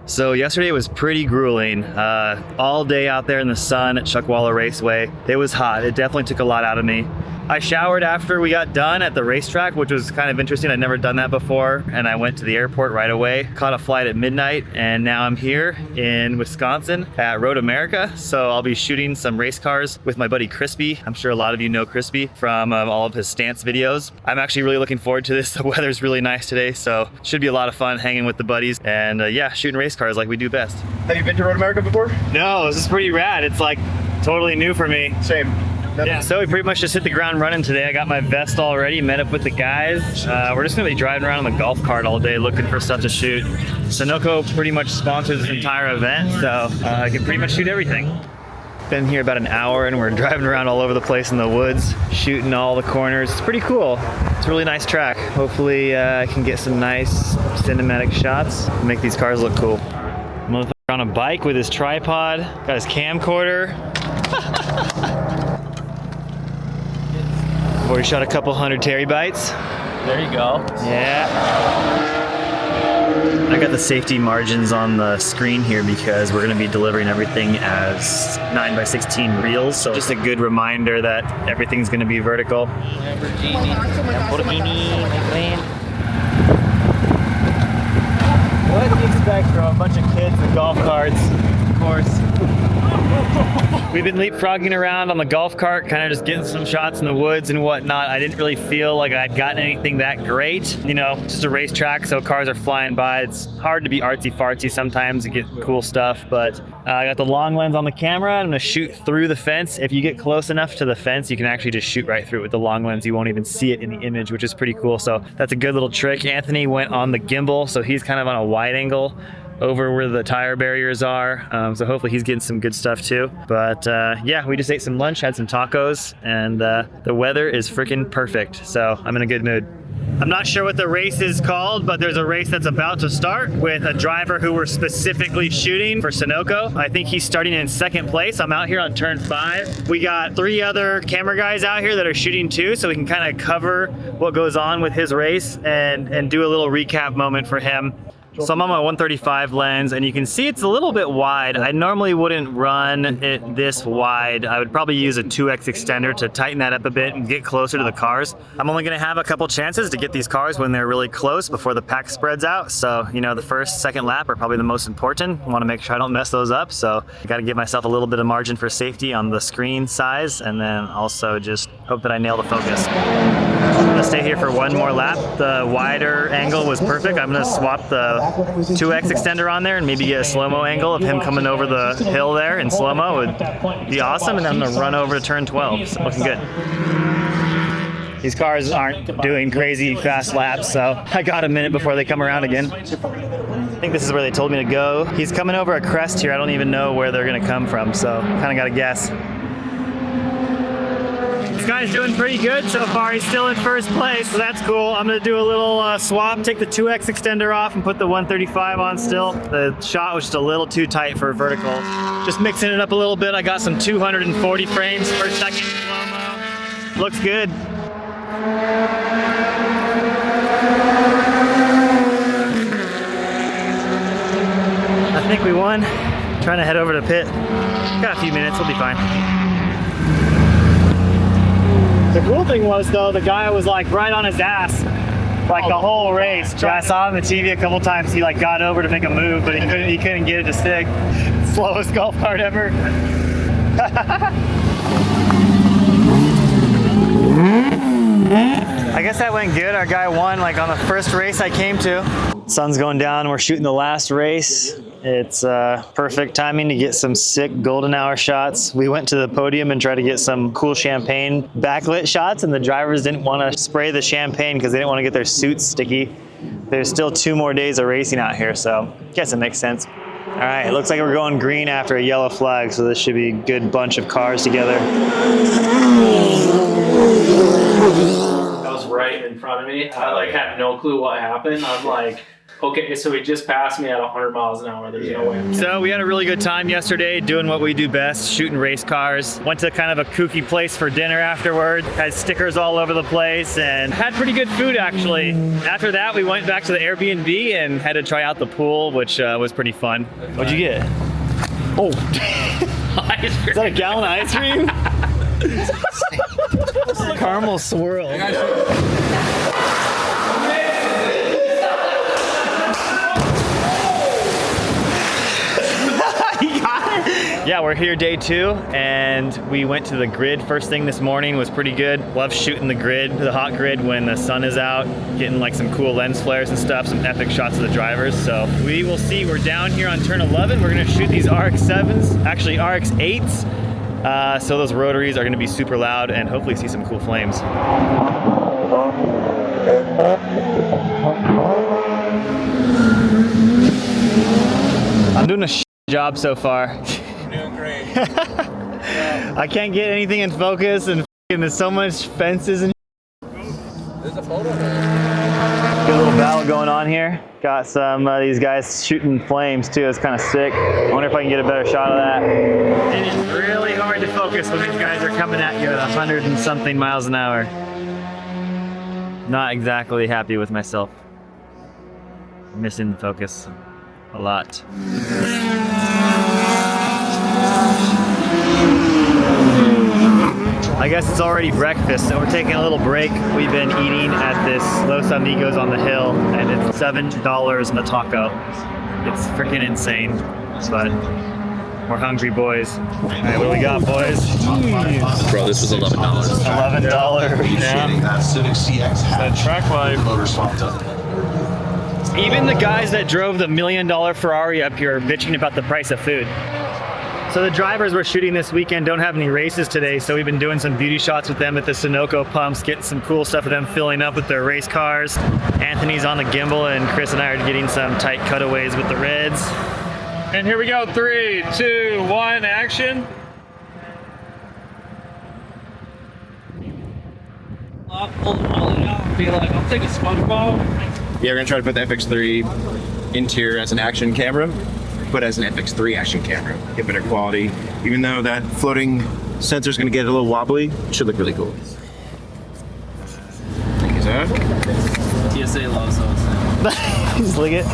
So yesterday was pretty grueling. All day out there in the sun at Chuckwalla Raceway. It was hot. It definitely took a lot out of me. I showered after we got done at the racetrack, which was kind of interesting. I'd never done that before. And I went to the airport right away, caught a flight at midnight, and now I'm here in Wisconsin at Road America. So I'll be shooting some race cars with my buddy Crispy. I'm sure a lot of you know Crispy from all of his stance videos. I'm actually really looking forward to this. The weather's really nice today, so it should be a lot of fun hanging with the buddies and yeah, shooting race cars like we do best. Have you been to Road America before? No, this is pretty rad. It's like totally new for me. Same. Yeah, so we pretty much just hit the ground running today. I got my vest already, met up with the guys. We're just gonna be driving around on the golf cart all day looking for stuff to shoot. Sunoco pretty much sponsors this entire event, so I can pretty much shoot everything. Been here about an hour and we're driving around all over the place in the woods, shooting all the corners. It's pretty cool. It's a really nice track. Hopefully I can get some nice cinematic shots, make these cars look cool. Motherfucker on a bike with his tripod, got his camcorder. Already shot a couple hundred Terry bites. There you go. Yeah. I got the safety margins on the screen here because we're going to be delivering everything as 9x16 reels. So just a good reminder that everything's going to be vertical. Lamborghini, my friend. What do you expect from a bunch of kids in golf carts? Of course. We've been leapfrogging around on the golf cart, kind of just getting some shots in the woods and whatnot. I didn't really feel like I'd gotten anything that great. You know, just a racetrack, so cars are flying by. It's hard to be artsy-fartsy sometimes to get cool stuff, but I got the long lens on the camera. I'm gonna shoot through the fence. If you get close enough to the fence, you can actually just shoot right through it with the long lens. You won't even see it in the image, which is pretty cool. So that's a good little trick. Anthony went on the gimbal, so he's kind of on a wide angle over where the tire barriers are. So hopefully he's getting some good stuff too. But yeah, we just ate some lunch, had some tacos, and the weather is freaking perfect. So I'm in a good mood. I'm not sure what the race is called, but there's a race that's about to start with a driver who we're specifically shooting for Sunoco. I think he's starting in second place. I'm out here on turn 5. We got 3 other camera guys out here that are shooting too, so we can kind of cover what goes on with his race and do a little recap moment for him. So I'm on my 135 lens and you can see it's a little bit wide. I normally wouldn't run it this wide. I would probably use a 2x extender to tighten that up a bit and get closer to the cars. I'm only gonna have a couple chances to get these cars when they're really close before the pack spreads out. So, you know, the first, second lap are probably the most important. I wanna make sure I don't mess those up. So I gotta give myself a little bit of margin for safety on the screen size and then also just hope that I nail the focus. I'm gonna stay here for one more lap. The wider angle was perfect. I'm gonna swap the 2x extender on there and maybe get a slow-mo angle of him coming over the hill there in slow-mo would be awesome. And then I'm gonna run over to turn 12. So looking good. These cars aren't doing crazy fast laps, so I got a minute before they come around again. I think this is where they told me to go. He's coming over a crest here. I don't even know where they're gonna come from, so kind of gotta guess. This guy's doing pretty good so far. He's still in first place, so that's cool. I'm gonna do a little swap, take the 2x extender off and put the 135 on still. The shot was just a little too tight for vertical. Just mixing it up a little bit. I got some 240 frames per second slow-mo. Looks good. I think we won. Trying to head over to pit. Got a few minutes, we'll be fine. The cool thing was though, the guy was like right on his ass like the whole race. I saw on the TV a couple times, he like got over to make a move, but he couldn't get it to stick. Slowest golf cart ever. I guess that went good. Our guy won like on the first race I came to. Sun's going down, we're shooting the last race. It's perfect timing to get some sick golden hour shots. We went to the podium and tried to get some cool champagne backlit shots, and the drivers didn't want to spray the champagne because they didn't want to get their suits sticky. There's still 2 more days of racing out here, so I guess it makes sense. All right, it looks like we're going green after a yellow flag, so this should be a good bunch of cars together. That was right in front of me. I like had no clue what happened. I'm like, Okay, so he just passed me at 100 miles an hour. There's no way. So we had a really good time yesterday doing what we do best, shooting race cars. Went to kind of a kooky place for dinner afterward. Had stickers all over the place and had pretty good food actually. After that, we went back to the Airbnb and had to try out the pool, which was pretty fun. What'd you get? Oh, Ice cream. is that a gallon of ice cream? Caramel swirl. Yeah, we're here day 2, and we went to the grid first thing this morning. Was pretty good. Love shooting the grid, the hot grid when the sun is out, getting like some cool lens flares and stuff, some epic shots of the drivers. So we will see. We're down here on turn 11. We're gonna shoot these RX-7s, actually RX-8s. So those rotaries are gonna be super loud and hopefully see some cool flames. I'm doing a job so far. Doing great. I can't get anything in focus and there's so much fences and There's a photo there. Good little battle going on here. Got some of these guys shooting flames too. It's kind of sick. I wonder if I can get a better shot of that. It is really hard to focus when these guys are coming at you at 100 and something miles an hour. Not exactly happy with myself. Missing the focus a lot. I guess it's already breakfast, so we're taking a little break. We've been eating at this Los Amigos on the hill, and it's $7 a taco. It's freaking insane, but we're hungry, boys. All right, what do we got, boys? Jeez. Bro, this was $11. $11, yeah. That Civic CX That track life. motor swap doesn't. Even the guys that drove the $1 million Ferrari up here are bitching about the price of food. So the drivers we're shooting this weekend don't have any races today, so we've been doing some beauty shots with them at the Sunoco pumps, getting some cool stuff with them filling up with their race cars. Anthony's on the gimbal, and Chris and I are getting some tight cutaways with the Reds. And here we go. 3, 2, 1, action. I'll be like, I'll take a SpongeBob. Yeah, we're gonna try to put the FX3 interior as an action camera, but as an FX3 action camera, get better quality. Even though that floating sensor is gonna get a little wobbly, it should look really cool. Thank you, sir. TSA loves those. Just lick it.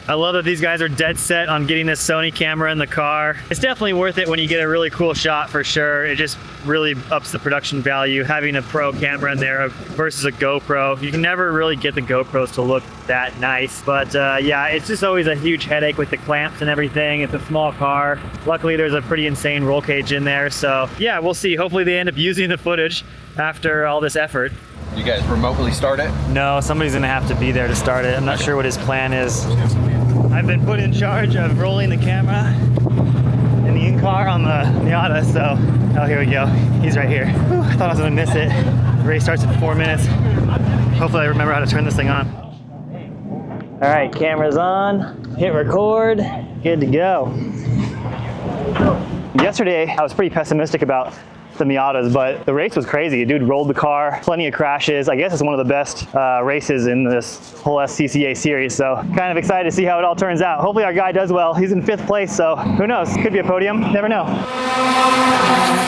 I love that these guys are dead set on getting this Sony camera in the car. It's definitely worth it when you get a really cool shot for sure. It just really ups the production value, having a pro camera in there versus a GoPro. You can never really get the GoPros to look that nice, but yeah, it's just always a huge headache with the clamps and everything. It's a small car. Luckily, there's a pretty insane roll cage in there, so yeah, we'll see. Hopefully they end up using the footage after all this effort. You guys remotely start it? No, somebody's gonna have to be there to start it. I'm not sure what his plan is. I've been put in charge of rolling the camera in the in-car on the Miata, so, oh, here we go. He's right here. Whew, I thought I was gonna miss it. The race starts in 4 minutes. Hopefully I remember how to turn this thing on. All right, camera's on, hit record, good to go. Yesterday, I was pretty pessimistic about the Miatas, but the race was crazy. A dude rolled the car, plenty of crashes. I guess it's one of the best races in this whole SCCA series, so kind of excited to see how it all turns out. Hopefully our guy does well. He's in 5th place, so who knows? Could be a podium, never know.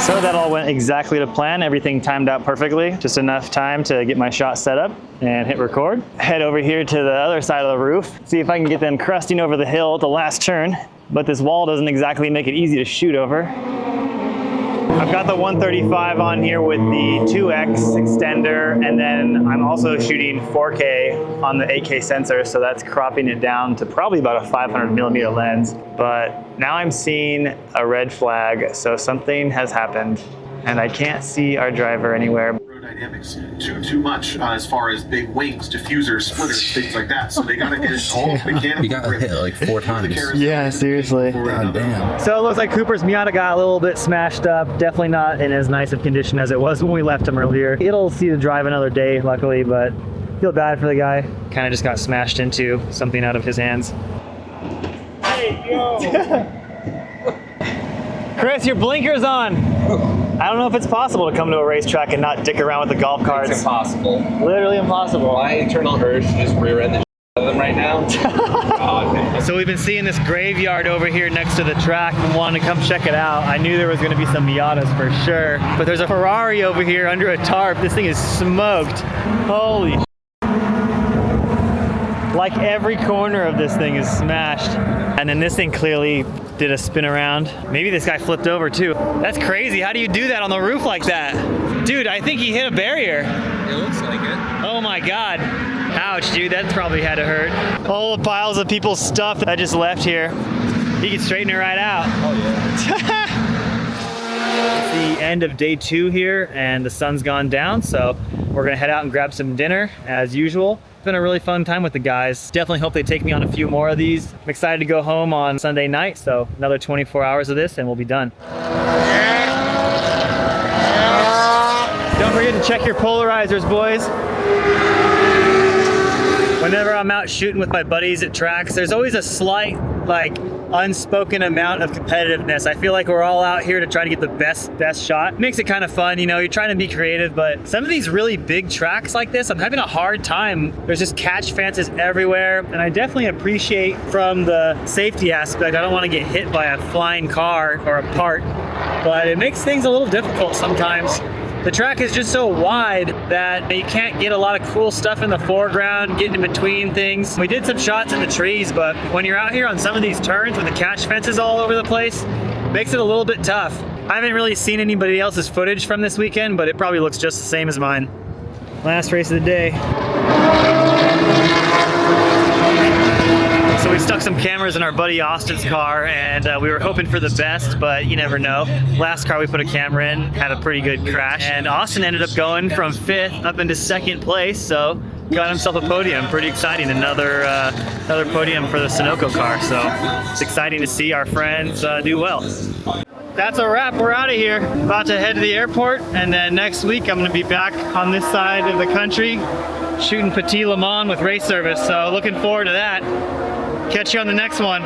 So that all went exactly to plan. Everything timed out perfectly. Just enough time to get my shot set up and hit record. Head over here to the other side of the roof, see if I can get them crusting over the hill at the last turn, but this wall doesn't exactly make it easy to shoot over. I've got the 135 on here with the 2X extender, and then I'm also shooting 4K on the 8K sensor, so that's cropping it down to probably about a 500mm lens. But now I'm seeing a red flag, so something has happened, and I can't see our driver anywhere. Dynamics too much as far as big wings, diffusers, splitters, things like that. So they gotta get it all mechanical. You got hit like 4 times. Yeah, seriously. God damn. So it looks like Cooper's Miata got a little bit smashed up. Definitely not in as nice of condition as it was when we left him earlier. It'll see the drive another day, luckily, but feel bad for the guy. Kind of just got smashed into something out of his hands. Hey, yo! Chris, your blinker's on. I don't know if it's possible to come to a racetrack and not dick around with the golf carts. It's impossible. Literally impossible. My internal urge to just rear end the shit out of them right now. So we've been seeing this graveyard over here next to the track and wanted to come check it out. I knew there was going to be some Miatas for sure, but there's a Ferrari over here under a tarp. This thing is smoked. Holy sh**. Like every corner of this thing is smashed. And then this thing clearly did a spin around. Maybe this guy flipped over too. That's crazy. How do you do that on the roof like that? Dude, I think he hit a barrier. It looks like it. Oh my God. Ouch, dude, that probably had to hurt. All the piles of people's stuff that I just left here. He can straighten it right out. Oh yeah. It's the end of day 2 here and the sun's gone down, so we're gonna head out and grab some dinner as usual. It's been a really fun time with the guys. Definitely hope they take me on a few more of these. I'm excited to go home on Sunday night, so another 24 hours of this and we'll be done. Don't forget to check your polarizers, boys. Whenever I'm out shooting with my buddies at tracks, there's always a slight, like, unspoken amount of competitiveness. I feel like we're all out here to try to get the best shot. Makes it kind of fun, you know, you're trying to be creative, but some of these really big tracks like this, I'm having a hard time. There's just catch fences everywhere, and I definitely appreciate from the safety aspect, I don't want to get hit by a flying car or a part, but it makes things a little difficult sometimes. The track is just so wide that you can't get a lot of cool stuff in the foreground, getting in between things. We did some shots in the trees, but when you're out here on some of these turns with the catch fences all over the place, it makes it a little bit tough. I haven't really seen anybody else's footage from this weekend, but it probably looks just the same as mine. Last race of the day. So we stuck some cameras in our buddy Austin's car, and we were hoping for the best, but you never know. Last car we put a camera in had a pretty good crash, and Austin ended up going from 5th up into 2nd place, so got himself a podium. Pretty exciting. Another podium for the Sunoco car, so it's exciting to see our friends do well. That's a wrap. We're out of here. About to head to the airport, and then next week I'm going to be back on this side of the country shooting Petit Le Mans with race service, so looking forward to that. Catch you on the next one.